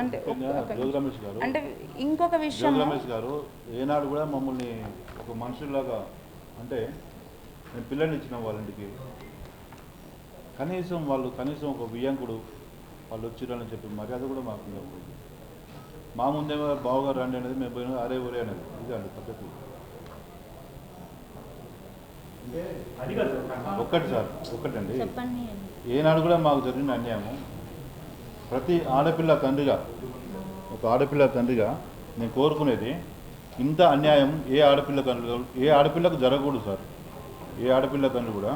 అంటే జోగి గారు అంటే ఇంకొక విషయం రమేష్ గారు ఏనాడు కూడా మమ్మల్ని ఒక మనుషుల్లాగా అంటే నేను పిల్లల్ని ఇచ్చిన వాళ్ళ ఇంటికి కనీసం ఒక వియ్యంకుడు వాళ్ళు వచ్చిరని చెప్పి మర్యాద కూడా మాకు ఉండకూడదు. మా ముందేమో బావగారు రండి అనేది మేము పోయిన అరే ఒరే అనేది ఇదే అండి పద్ధతి. ఒక్కటండి ఏనాడు కూడా మాకు జరిగిన అన్యాయము ప్రతి ఆడపిల్ల తండ్రిగా నేను కోరుకునేది ఇంత అన్యాయం ఏ ఆడపిల్లకు జరగకూడదు సార్. ఏ ఆడపిల్ల తండ్రి కూడా.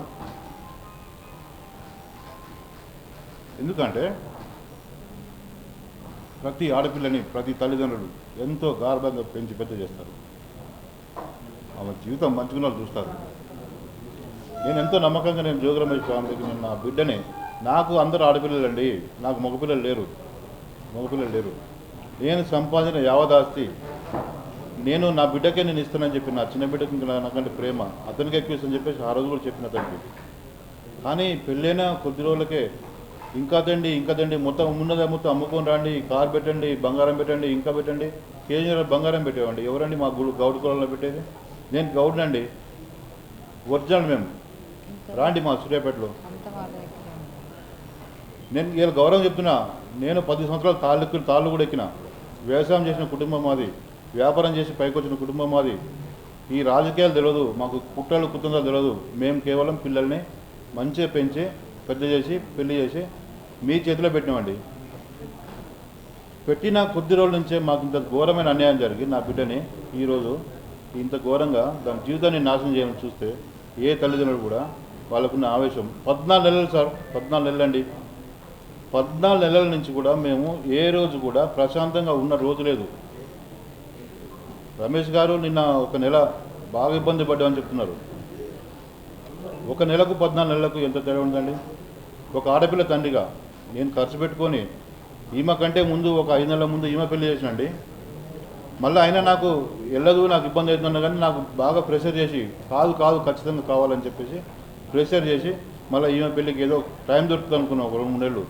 ఎందుకంటే ప్రతి ఆడపిల్లని ప్రతి తల్లిదండ్రులు ఎంతో గార్భంగా పెంచి పెద్ద చేస్తారు. ఆమె జీవితం మంచుకున్న వాళ్ళు చూస్తారు. నేను ఎంతో నమ్మకంగా నేను జోగి రమేష్ ఫ్యామిలీకి నేను నా బిడ్డని నాకు అందరూ ఆడపిల్లలండి, నాకు మగపిల్లలు లేరు. నేను సంపాదించిన యావదాస్తి నేను నా బిడ్డకే నేను ఇస్తానని చెప్పి నా చిన్న బిడ్డకి నాకంటే ప్రేమ అతనికి ఎక్కువ ఇస్తానని చెప్పేసి ఆ రోజు కూడా చెప్పిన తండ్రి. కానీ పెళ్ళైన కొద్ది రోజులకే ఇంకా తండి మొత్తం మొత్తం అమ్ముకొని రండి, కార్ పెట్టండి, బంగారం పెట్టండి, ఇంకా పెట్టండి, కేజీ బంగారం పెట్టేవండి. ఎవరండి మా గౌడు కులంలో పెట్టేది? నేను గౌడ్నండి, ఒరిజినల్ మేము. రాండి మా సూర్యాపేటలో. నేను ఇలా గౌరవం చెప్తున్నా. నేను 10 సంవత్సరాలు తాళ్ళు కూడా ఎక్కిన. వ్యవసాయం చేసిన కుటుంబం మాది, వ్యాపారం చేసి పైకి వచ్చిన కుటుంబం మాది. ఈ రాజకీయాలు తెలియదు మాకు, కుట్రలు కుటుంబాలు తెలియదు. మేము కేవలం పిల్లల్ని మంచిగా పెంచి పెద్ద చేసి పెళ్లి చేసి మీ చేతిలో పెట్టినామండి. పెట్టిన కొద్ది రోజుల నుంచే మాకు ఇంత ఘోరమైన అన్యాయం జరిగి నా బిడ్డని ఈరోజు ఇంత ఘోరంగా దాని జీవితాన్ని నాశనం చేయాలని చూస్తే ఏ తల్లిదండ్రులు కూడా వాళ్ళకున్న ఆవేశం 14 నెలలు సార్, 14 నెలలు అండి. 14 నెలల నుంచి కూడా మేము ఏ రోజు కూడా ప్రశాంతంగా ఉన్న రోజు లేదు. రమేష్ గారు నిన్న ఒక నెల బాగా ఇబ్బంది పడ్డామని చెప్తున్నారు. ఒక నెలకు 14 నెలలకు ఎంత తేడా ఉందండి? ఒక ఆడపిల్ల తండ్రిగా నేను ఖర్చు పెట్టుకొని ఈమె కంటే ముందు ఒక 5 నెలల ముందు ఈమె పెళ్లి చేసినండి. మళ్ళీ అయినా నాకు వెళ్ళదు, నాకు ఇబ్బంది అవుతుందన్నా కానీ నాకు బాగా ప్రెషర్ చేసి కాదు ఖచ్చితంగా కావాలని చెప్పేసి ప్రెషర్ చేసి మళ్ళీ ఈమె పెళ్ళికి ఏదో టైం దొరుకుతుంది అనుకున్నాం. ఒక 2-3 నెలలు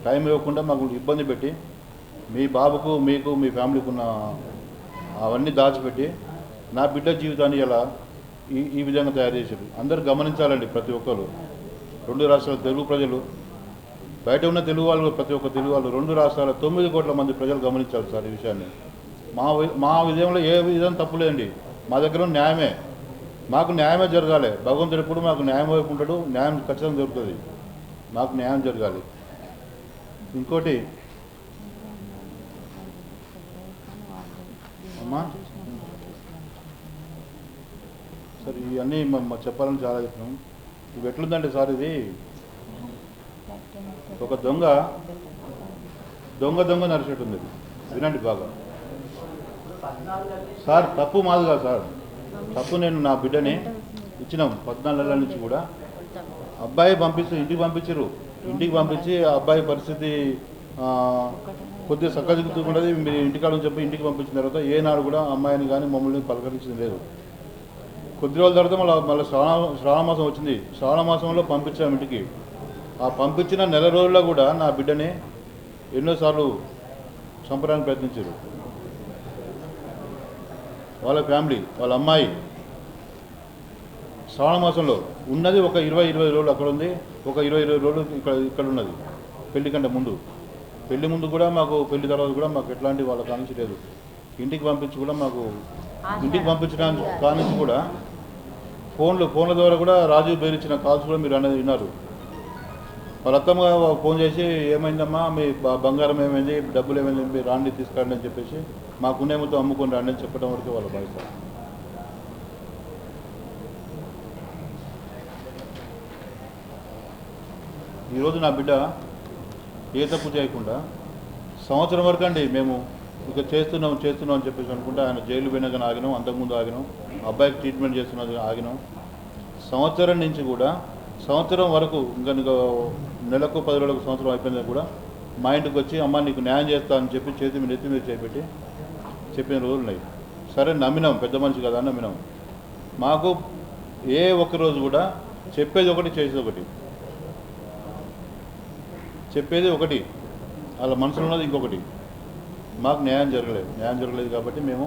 టైం ఇవ్వకుండా మాకు ఇబ్బంది పెట్టి మీ బాబుకు మీకు మీ ఫ్యామిలీకి ఉన్న అవన్నీ దాచిపెట్టి నా బిడ్డ జీవితాన్ని ఇలా ఈ విధంగా తయారు చేశారు. అందరూ గమనించాలండి. ప్రతి ఒక్కరు 2 రాష్ట్రాల తెలుగు ప్రజలు, బయట ఉన్న తెలుగు వాళ్ళు, ప్రతి ఒక్క తెలుగు వాళ్ళు 2 రాష్ట్రాల 9 కోట్ల మంది ప్రజలు గమనించాలి సార్ ఈ విషయాన్ని. మా విజయంలో ఏ విధంగా తప్పులేదండి. మా దగ్గర న్యాయమే, మాకు న్యాయమే జరగాలి. భగవంతుడు ఎప్పుడు మాకు న్యాయం వైపు ఉంటాడు. న్యాయం ఖచ్చితంగా జరుగుతుంది. మాకు న్యాయం జరగాలి. ఇంకోటి అమ్మా సార్, ఇవన్నీ చెప్పాలని చాలా చెప్పినాం. ఇవి ఎట్లుందంటే సార్, ఇది ఒక దొంగ నడిచేటుంది. వినండి బాగా సార్. తప్పు మాది కాదు సార్, తప్పు నేను నా బిడ్డని ఇచ్చినాం 14 నెలల నుంచి కూడా. అబ్బాయి ఇంటికి పంపించి ఆ అబ్బాయి పరిస్థితి కొద్దిగా సక్కదిగుతున్నది. మీరు ఇంటికాడని చెప్పి ఇంటికి పంపించిన తర్వాత ఏనాడు కూడా అమ్మాయిని కానీ మమ్మల్ని పలకరించింది లేదు. కొద్ది రోజుల తర్వాత మళ్ళీ శ్రావణ మాసం వచ్చింది. శ్రావణ మాసంలో పంపించాము ఇంటికి. ఆ పంపించిన నెల రోజుల్లో కూడా నా బిడ్డని ఎన్నోసార్లు చంపడానికి ప్రయత్నించారు. వాళ్ళ ఫ్యామిలీ, వాళ్ళ అమ్మాయి శ్రావణ మాసంలో ఉన్నది ఒక 20 రోజులు అక్కడ ఉంది, ఒక 20 రోజులు ఇక్కడ ఉన్నది. పెళ్లి కంటే ముందు, పెళ్లి ముందు కూడా మాకు, పెళ్లి తర్వాత కూడా మాకు ఎట్లాంటి వాళ్ళ కానించి లేదు. ఇంటికి పంపించి కూడా మాకు, ఇంటికి పంపించడానికి కానించి కూడా ఫోన్ల ద్వారా కూడా రాజీవ్ బెదిరించిన కాల్స్ కూడా మీరు అనేది విన్నారు. వాళ్ళ అత్తమ్మ ఫోన్ చేసి ఏమైందమ్మా, మీ బంగారం ఏమైంది, డబ్బులు ఏమైంది, మీరు రాండి తీసుకురండి అని చెప్పేసి మాకునే మొత్తం అమ్ముకొని రాండి అని చెప్పడం వరకు వాళ్ళ బాధ్యత. ఈరోజు నా బిడ్డ ఏ తప్పు చేయకుండా సంవత్సరం వరకు అండి మేము ఇక చేస్తున్నాం అని చెప్పేసి అనుకుంటే ఆయన జైలు పోయినాక ఆగినాం, అంతకుముందు ఆగినాం, అబ్బాయికి ట్రీట్మెంట్ చేస్తున్నది ఆగినాం. సంవత్సరం నుంచి కూడా సంవత్సరం వరకు ఇంకా నెలకు 10 రోజులకు సంవత్సరం అయిపోయింది కూడా మా ఇంటికి వచ్చి అమ్మ నీకు న్యాయం చేస్తా అని చెప్పి నెత్తి మీద చేపెట్టి చెప్పిన రోజులు ఉన్నాయి. సరే నమ్మినాం, పెద్ద మనిషి కదా అని నమ్మినాం. మాకు ఏ ఒక్కరోజు కూడా చెప్పేది ఒకటి చేసేది ఒకటి, చెప్పేది ఒకటి వాళ్ళ మనసులో ఉన్నది ఇంకొకటి. మాకు న్యాయం జరగలేదు కాబట్టి మేము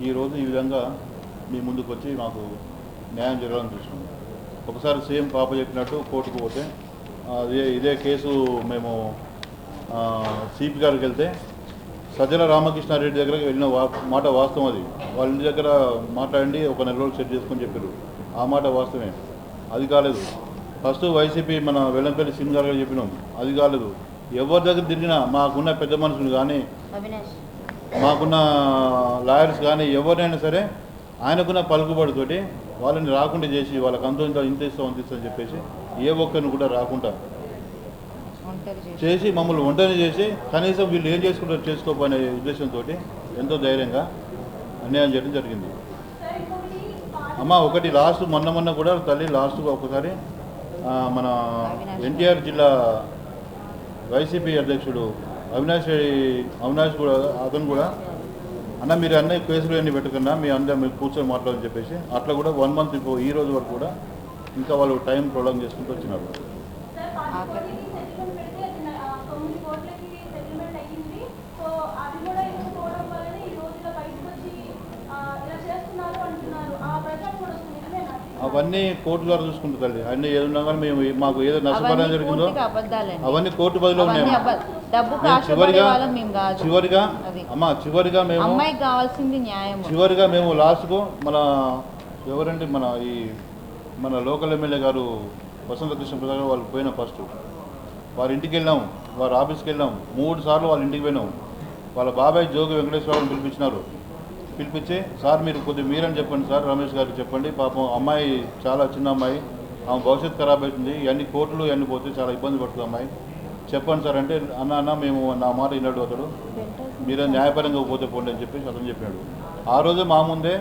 ఈరోజు ఈ విధంగా మీ ముందుకు వచ్చి మాకు న్యాయం జరగాలని చూసినాం. ఒకసారి సేమ్ పాప చెప్పినట్టు కోర్టుకు పోతే ఇదే కేసు మేము సిపి గారికి వెళ్తే సజ్జల రామకృష్ణారెడ్డి దగ్గర వెళ్ళిన మాట వాస్తవం. అది వాళ్ళ ఇంటి దగ్గర మాట్లాడండి, ఒక నెల రోజులు సెట్ చేసుకొని చెప్పారు. ఆ మాట వాస్తవమే. అది కాలేదు. ఫస్ట్ వైసీపీ మన వెల్లంపల్లి సింగ్ గారు చెప్పినాం, అది కాలేదు. ఎవరి దగ్గర తిరిగినా మాకున్న పెద్ద మనుషులు కానీ మాకున్న లాయర్స్ కానీ ఎవరినైనా సరే ఆయనకున్న పలుకుబడితోటి వాళ్ళని రాకుండా చేసి వాళ్ళకి ఇంత ఇస్తాం అని చెప్పేసి ఏ ఒక్కరిని కూడా రాకుండా చేసి మమ్మల్ని ఒంటరి చేసి కనీసం వీళ్ళు ఏం చేసుకుంటారు చేసుకోపోయే ఉద్దేశంతో ఎంతో ధైర్యంగా అన్యాయం చేయడం జరిగింది. అమ్మ ఒకటి లాస్ట్ మొన్న కూడా తల్లి లాస్ట్గా ఒకసారి మన ఎన్టీఆర్ జిల్లా వైసీపీ అధ్యక్షుడు అవినాష్ కూడా అతను కూడా అన్న మీరు అన్నీ కేసులు అన్నీ పెట్టుకున్నా మీ అందరూ మీరు కూర్చొని మాట్లాడని చెప్పేసి అట్లా కూడా 1 month ఈ రోజు వరకు కూడా ఇంకా వాళ్ళు టైం ప్రొలాంగ్ చేసుకుంటూ వచ్చినారు. అవన్నీ కోర్టు ద్వారా చూసుకుంటుంది తల్లి. అన్నీ ఏదన్నా కానీ మేము మాకు ఏదో నష్టపరం జరిగిందో అవన్నీ కోర్టు బదిలో ఉన్నాయి. చివరిగా మేము లాస్ట్కు మన మన లోకల్ ఎమ్మెల్యే గారు వసంత కృష్ణ ప్రసాద్ గారు వాళ్ళు పోయినాం. ఫస్ట్ వారి ఇంటికి వెళ్ళాం, వారి ఆఫీస్కి వెళ్ళాం, 3 సార్లు వాళ్ళ ఇంటికి పోయినాం. వాళ్ళ బాబాయ్ జోగి వెంకటేశ్వరరావుని పిలిపించి సార్ మీరు కొద్దిగా మీరని చెప్పండి సార్, రమేష్ గారికి చెప్పండి, పాపం అమ్మాయి చాలా చిన్న అమ్మాయి, ఆమె భవిష్యత్తు ఖరాబ్ అవుతుంది, ఇవన్నీ కోర్టులు ఇవన్నీ పోతే చాలా ఇబ్బంది పడుతుంది అమ్మాయి, చెప్పండి సార్ అంటే అన్న మేము నా మాట విన్నాడు అతడు, మీరే న్యాయపరంగా పోతే పోండి అని చెప్పేసి అతను చెప్పాడు. ఆ రోజే మా ముందే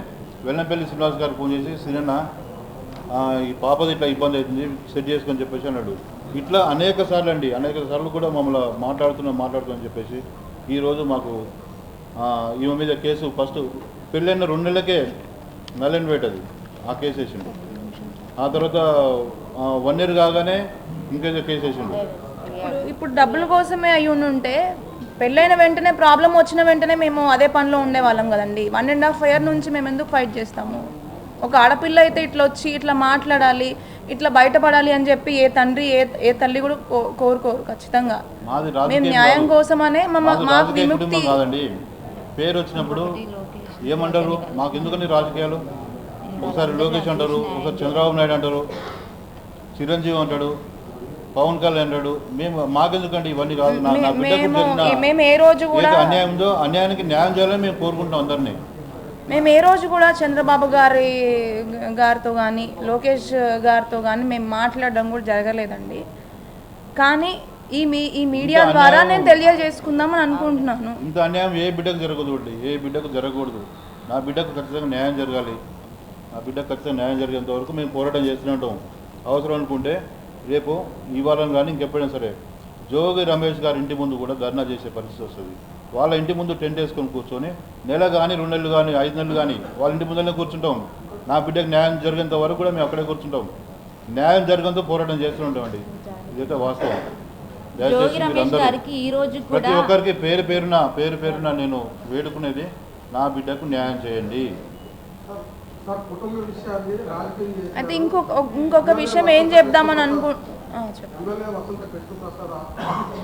వెల్లంపల్లి శ్రీనివాస్ గారు ఫోన్ చేసి సిరన్న ఈ పాపది ఇట్లా ఇబ్బంది అవుతుంది సెట్ చేసుకొని చెప్పేసి అన్నాడు. ఇట్లా అనేక సార్లు కూడా మమ్మల్ని మాట్లాడుతున్నాం చెప్పేసి ఈరోజు మాకు ఈమె మీద కేసు ఫస్ట్ పెళ్ళైన 2 నెలలకే నల్ అండ్ వెయిట్ అది ఆ కేసు వేసిండు. ఆ తర్వాత 1 year కాగానే ఇంకేదో కేసు వేసిండు. ఇప్పుడు డబ్బుల కోసమే అయి ఉంటే పెళ్ళైన వెంటనే ప్రాబ్లం వచ్చిన వెంటనే మేము అదే పనిలో ఉండేవాళ్ళం కదండి. 1.5 year నుంచి మేము ఎందుకు ఫైట్ చేస్తాము? ఒక ఆడపిల్ల అయితే ఇట్లా వచ్చి ఇట్లా మాట్లాడాలి, ఇట్లా బయటపడాలి అని చెప్పి ఏ తండ్రి ఏ తల్లి కూడా కోరుకోరు. ఖచ్చితంగా మేము న్యాయం కోసమనే మాకు విముక్తి కాదండి. పేరు వచ్చినప్పుడు ఏమంటారు, మాకు ఎందుకని రాజకీయాలు? ఒకసారి లోకేష్ అంటారు, ఒకసారి చంద్రబాబు నాయుడు అంటారు, చిరంజీవి అంటాడు, పవన్ కళ్యాణ్ అంటాడు. మాకెందుకండి ఇవన్నీ కాదు. నా బిడ్డకు అన్యాయం ఉందో అన్యాయానికి న్యాయం చేయాలని మేము కోరుకుంటాం అందరినీ. మేము ఏ రోజు కూడా చంద్రబాబు గారితో కానీ లోకేష్ గారితో కానీ మేము మాట్లాడడం కూడా జరగలేదండి. కానీ ఈ మీడియా ద్వారా నేను తెలియజేసుకుందామని అనుకుంటున్నాను. ఇంత అన్యాయం ఏ బిడ్డకు జరగకూడదు. నా బిడ్డకు ఖచ్చితంగా న్యాయం జరగాలి. నా బిడ్డకు ఖచ్చితంగా న్యాయం జరిగేంత వరకు మేము పోరాటం చేస్తూనే ఉంటాం. అవసరం అనుకుంటే రేపు ఇవాళ కానీ ఇంకెప్పుడైనా సరే జోగి రమేష్ గారి ఇంటి ముందు కూడా ధర్నా చేసే పరిస్థితి వస్తుంది. వాళ్ళ ఇంటి ముందు టెంట్ వేసుకొని కూర్చొని నెల కానీ 2 నెలలు కానీ 5 నెలలు కానీ వాళ్ళ ఇంటి ముందరనే కూర్చుంటాం. నా బిడ్డకు న్యాయం జరిగేంత వరకు కూడా మేము అక్కడే కూర్చుంటాం. న్యాయం జరిగేంత పోరాటం చేస్తూ ఉంటామండి. ఇదైతే వాస్తవం. ప్రతి ఒక్కరికి పేరు పేరున నేను వేడుకునేది నా బిడ్డకు న్యాయం చేయండి. అయితే ఇంకొక విషయం ఏం చెప్దామని